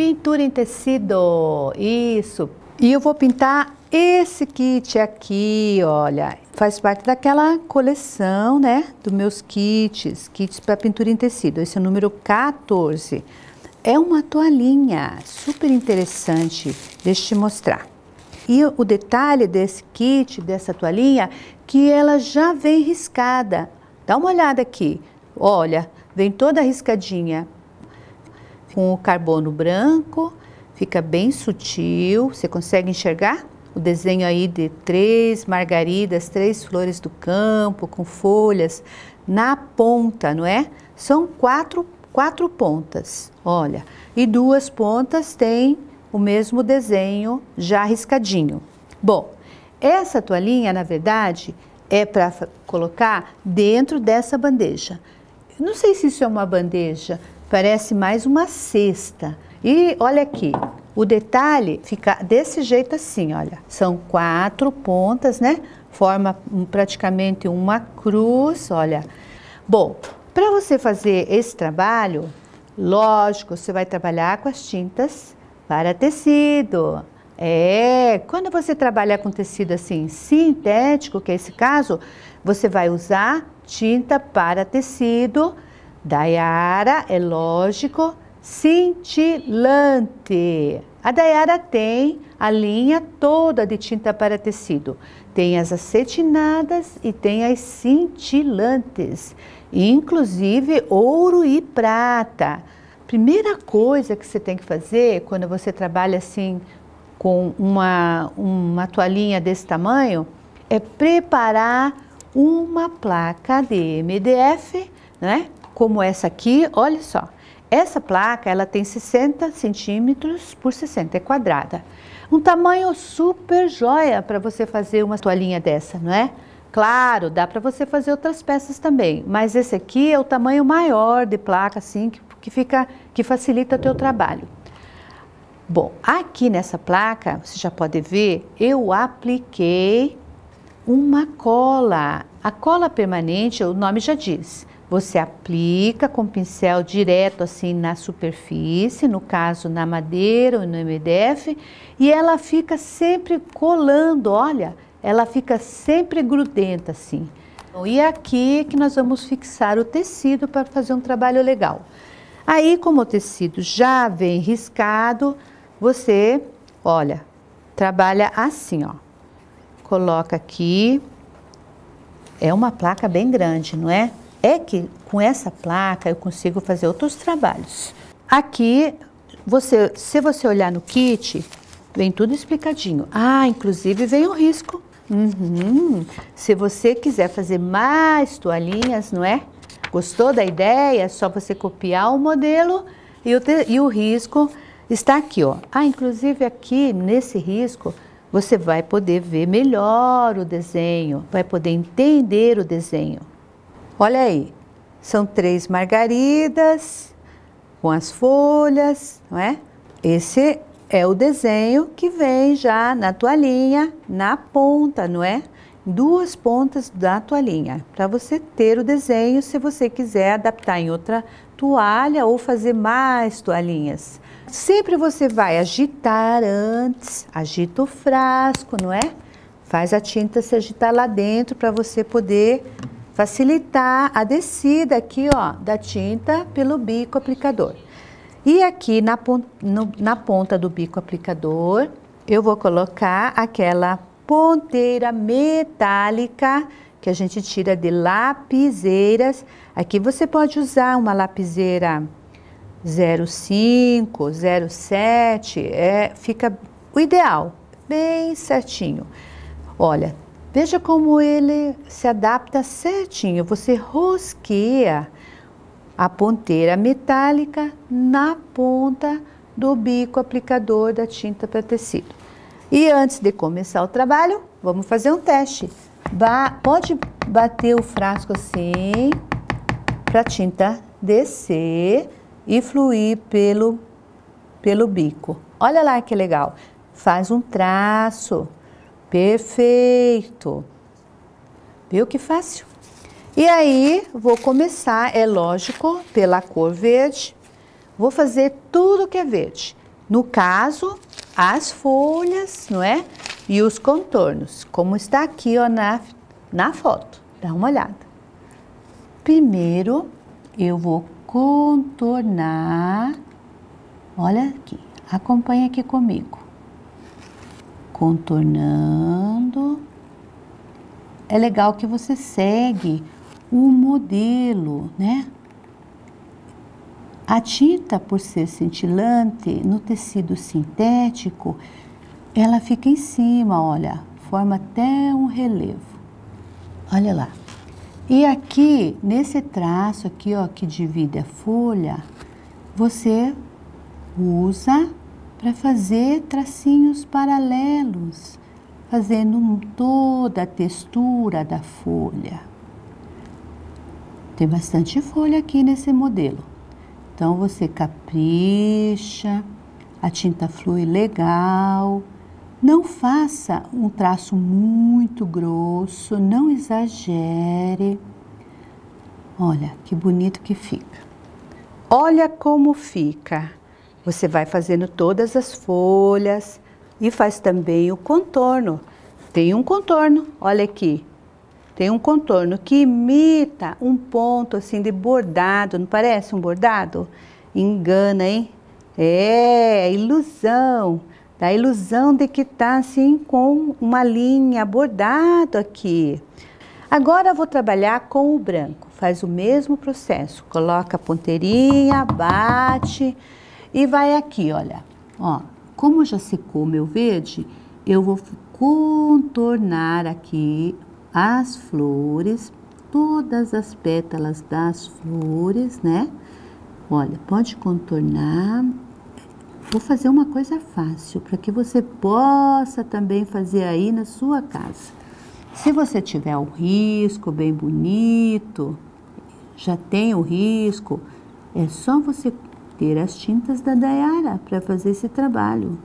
Pintura em tecido, isso. E eu vou pintar esse kit aqui, olha. Faz parte daquela coleção, né, dos meus kits para pintura em tecido. Esse é o número 14. É uma toalhinha super interessante, deixa eu te mostrar. E o detalhe desse kit, dessa toalhinha, que ela já vem riscada. Dá uma olhada aqui, olha, vem toda riscadinha. Com o carbono branco, fica bem sutil, você consegue enxergar? O desenho aí de 3 margaridas, 3 flores do campo, com folhas na ponta, não é? São quatro pontas, olha. E 2 pontas tem o mesmo desenho já riscadinho. Bom, essa toalhinha, na verdade, é para colocar dentro dessa bandeja. Eu não sei se isso é uma bandeja, parece mais uma cesta. E olha aqui, o detalhe fica desse jeito assim, olha. São 4 pontas, né? Forma praticamente uma cruz, olha. Bom, para você fazer esse trabalho, lógico, você vai trabalhar com as tintas para tecido. Quando você trabalha com tecido assim sintético, que é esse caso, você vai usar tinta para tecido, Daiara, é lógico, cintilante. A Daiara tem a linha toda de tinta para tecido. Tem as acetinadas e tem as cintilantes, inclusive ouro e prata. Primeira coisa que você tem que fazer quando você trabalha assim com uma toalhinha desse tamanho é preparar uma placa de MDF, né? Como essa aqui, olha só. Essa placa, ela tem 60 centímetros por 60, é quadrada. Um tamanho super joia para você fazer uma toalhinha dessa, não é? Claro, dá para você fazer outras peças também, mas esse aqui é o tamanho maior de placa, assim, que facilita o teu trabalho. Bom, aqui nessa placa, você já pode ver, eu apliquei uma cola. A cola permanente, o nome já diz. Você aplica com pincel direto assim na superfície, no caso na madeira ou no MDF, e ela fica sempre colando, olha, ela fica sempre grudenta assim. E é aqui que nós vamos fixar o tecido para fazer um trabalho legal. Aí, como o tecido já vem riscado, você, olha, trabalha assim, ó. Coloca aqui, é uma placa bem grande, não é? É que com essa placa eu consigo fazer outros trabalhos. Aqui, se você olhar no kit, vem tudo explicadinho. Ah, inclusive vem o risco. Se você quiser fazer mais toalhinhas, não é? Gostou da ideia? É só você copiar o modelo e o risco está aqui, ó. Ah, inclusive aqui nesse risco, você vai poder ver melhor o desenho, vai poder entender o desenho. Olha aí, são 3 margaridas com as folhas, não é? Esse é o desenho que vem já na toalhinha, na ponta, não é? 2 pontas da toalhinha, para você ter o desenho se você quiser adaptar em outra toalha ou fazer mais toalhinhas. Sempre você vai agitar antes, agita o frasco, não é? Faz a tinta se agitar lá dentro para você poder facilitar a descida aqui, ó, da tinta pelo bico aplicador. E aqui na ponta do bico aplicador, eu vou colocar aquela ponteira metálica que a gente tira de lapiseiras. Aqui você pode usar uma lapiseira 0,5, 0,7, fica o ideal, bem certinho. Olha, veja como ele se adapta certinho. Você rosqueia a ponteira metálica na ponta do bico aplicador da tinta para tecido. E antes de começar o trabalho, vamos fazer um teste. Pode bater o frasco assim, para a tinta descer e fluir pelo bico. Olha lá que legal. Faz um traço. Perfeito. Viu que fácil? E aí, vou começar, é lógico, pela cor verde. Vou fazer tudo que é verde. No caso, as folhas, não é? E os contornos, como está aqui, ó, na foto. Dá uma olhada. Primeiro, eu vou contornar. Olha aqui, acompanha aqui comigo. Contornando. É legal que você segue o modelo, né? A tinta, por ser cintilante, no tecido sintético, ela fica em cima, olha, forma até um relevo. Olha lá. E aqui, nesse traço aqui, ó, que divide a folha, você usa para fazer tracinhos paralelos, fazendo toda a textura da folha. Tem bastante folha aqui nesse modelo. Então, você capricha, a tinta flui legal. Não faça um traço muito grosso, não exagere. Olha, que bonito que fica. Olha como fica. Você vai fazendo todas as folhas e faz também o contorno. Tem um contorno, olha aqui. Tem um contorno que imita um ponto assim de bordado, não parece um bordado? Engana, hein? É, ilusão. Dá a ilusão de que tá assim com uma linha bordado aqui. Agora eu vou trabalhar com o branco. Faz o mesmo processo. Coloca a ponteirinha, bate e vai aqui, olha. Ó, como já secou meu verde, eu vou contornar aqui as flores, todas as pétalas das flores, né? Olha, pode contornar. Vou fazer uma coisa fácil, para que você possa também fazer aí na sua casa. Se você tiver um risco bem bonito, já tem o risco, é só você ter as tintas da Dayara para fazer esse trabalho.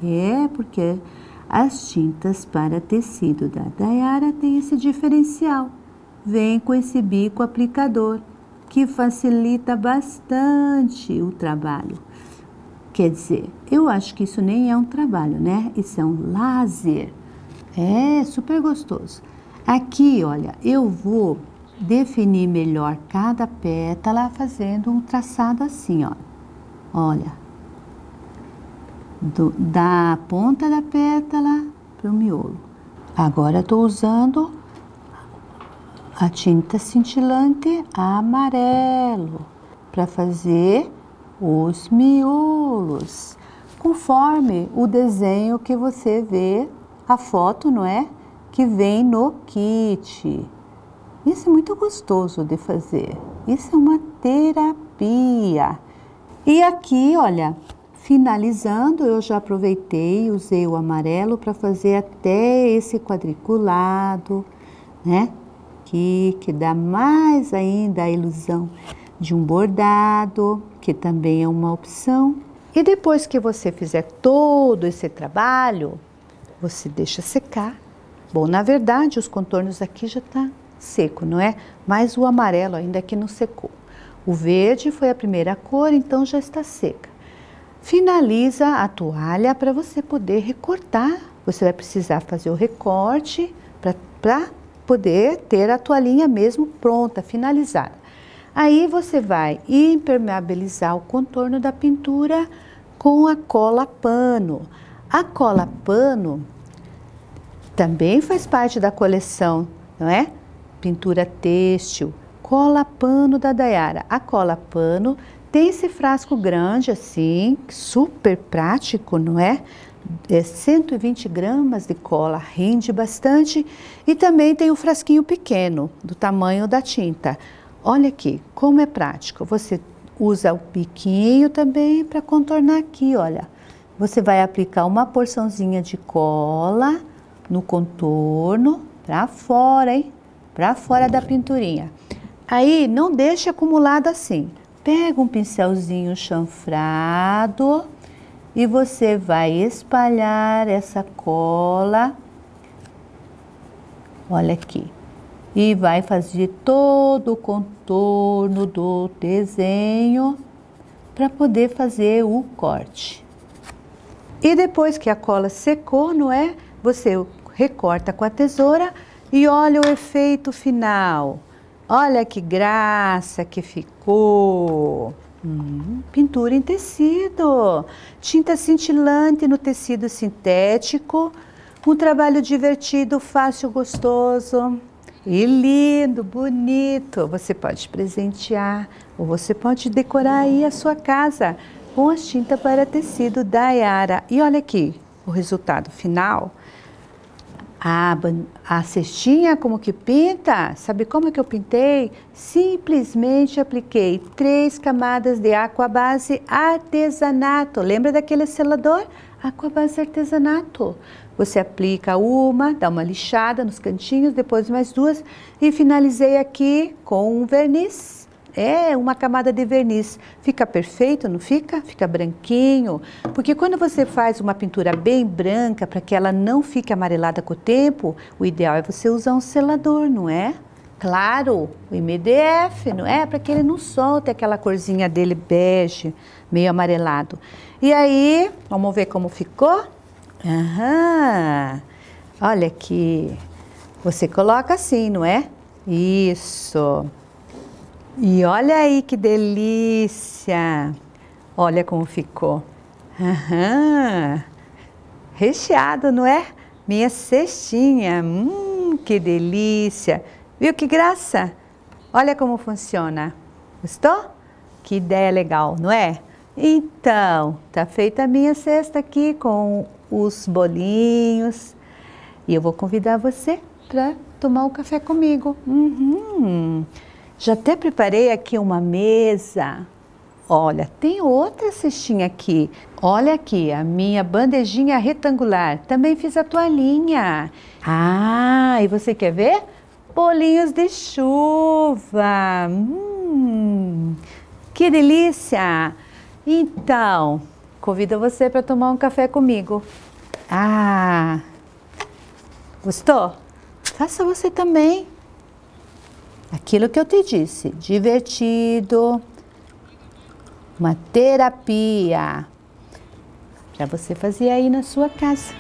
É, porque as tintas para tecido da Dayara tem esse diferencial. Vem com esse bico aplicador, que facilita bastante o trabalho. Quer dizer, eu acho que isso nem é um trabalho, né? Isso é um lazer. É super gostoso. Aqui, olha, eu vou definir melhor cada pétala fazendo um traçado assim, ó. Olha. Da ponta da pétala para o miolo. Agora estou usando a tinta cintilante amarelo para fazer os miolos, conforme o desenho que você vê, a foto, não é? Que vem no kit. Isso é muito gostoso de fazer. Isso é uma terapia. E aqui, olha, finalizando, eu já aproveitei, usei o amarelo para fazer até esse quadriculado, né? Que dá mais ainda a ilusão de um bordado, que também é uma opção. E depois que você fizer todo esse trabalho, você deixa secar. Bom, na verdade, os contornos aqui já tá seco, não é? Mas o amarelo ainda que não secou. O verde foi a primeira cor, então já está seca. Finaliza a toalha para você poder recortar. Você vai precisar fazer o recorte para poder ter a toalhinha mesmo pronta, finalizada. Aí você vai impermeabilizar o contorno da pintura com a cola pano. A cola pano também faz parte da coleção, não é? Pintura têxtil, cola pano da Dayara. A cola pano tem esse frasco grande assim, super prático, não é? 120 gramas de cola, rende bastante. E também tem um frasquinho pequeno, do tamanho da tinta. Olha aqui, como é prático. Você usa o biquinho também para contornar aqui, olha. Você vai aplicar uma porçãozinha de cola no contorno, para fora, hein? Para fora da pinturinha. Aí, não deixe acumulado assim. Pega um pincelzinho chanfrado e você vai espalhar essa cola, olha aqui, e vai fazer todo o contorno do desenho para poder fazer o corte. E depois que a cola secou, não é? Você recorta com a tesoura e olha o efeito final. Olha que graça que ficou. Pintura em tecido. Tinta cintilante no tecido sintético. Um trabalho divertido, fácil, gostoso. E lindo, bonito. Você pode presentear ou você pode decorar aí a sua casa com as tintas para tecido da Yara. E olha aqui o resultado final. A cestinha como que pinta? Sabe como que eu pintei? Simplesmente apliquei 3 camadas de Aquabase Artesanato. Lembra daquele selador? Aquabase Artesanato. Você aplica uma, dá uma lixada nos cantinhos, depois mais 2 e finalizei aqui com um verniz. Uma camada de verniz. Fica perfeito, não fica? Fica branquinho. Porque quando você faz uma pintura bem branca, para que ela não fique amarelada com o tempo, o ideal é você usar um selador, não é? Claro, o MDF, não é? Para que ele não solte aquela corzinha dele bege, meio amarelado. E aí, vamos ver como ficou? Olha aqui. Você coloca assim, não é? Isso. E olha aí que delícia! Olha como ficou. Recheado, não é? Minha cestinha. Que delícia! Viu que graça? Olha como funciona. Gostou? Que ideia legal, não é? Então, tá feita a minha cesta aqui com os bolinhos. E eu vou convidar você para tomar um café comigo. Já até preparei aqui uma mesa. Olha, tem outra cestinha aqui. Olha aqui, a minha bandejinha retangular. Também fiz a toalhinha. E você quer ver? Bolinhos de chuva. Que delícia! Então, convido você para tomar um café comigo. Gostou? Faça você também. Aquilo que eu te disse, divertido, uma terapia para você fazer aí na sua casa.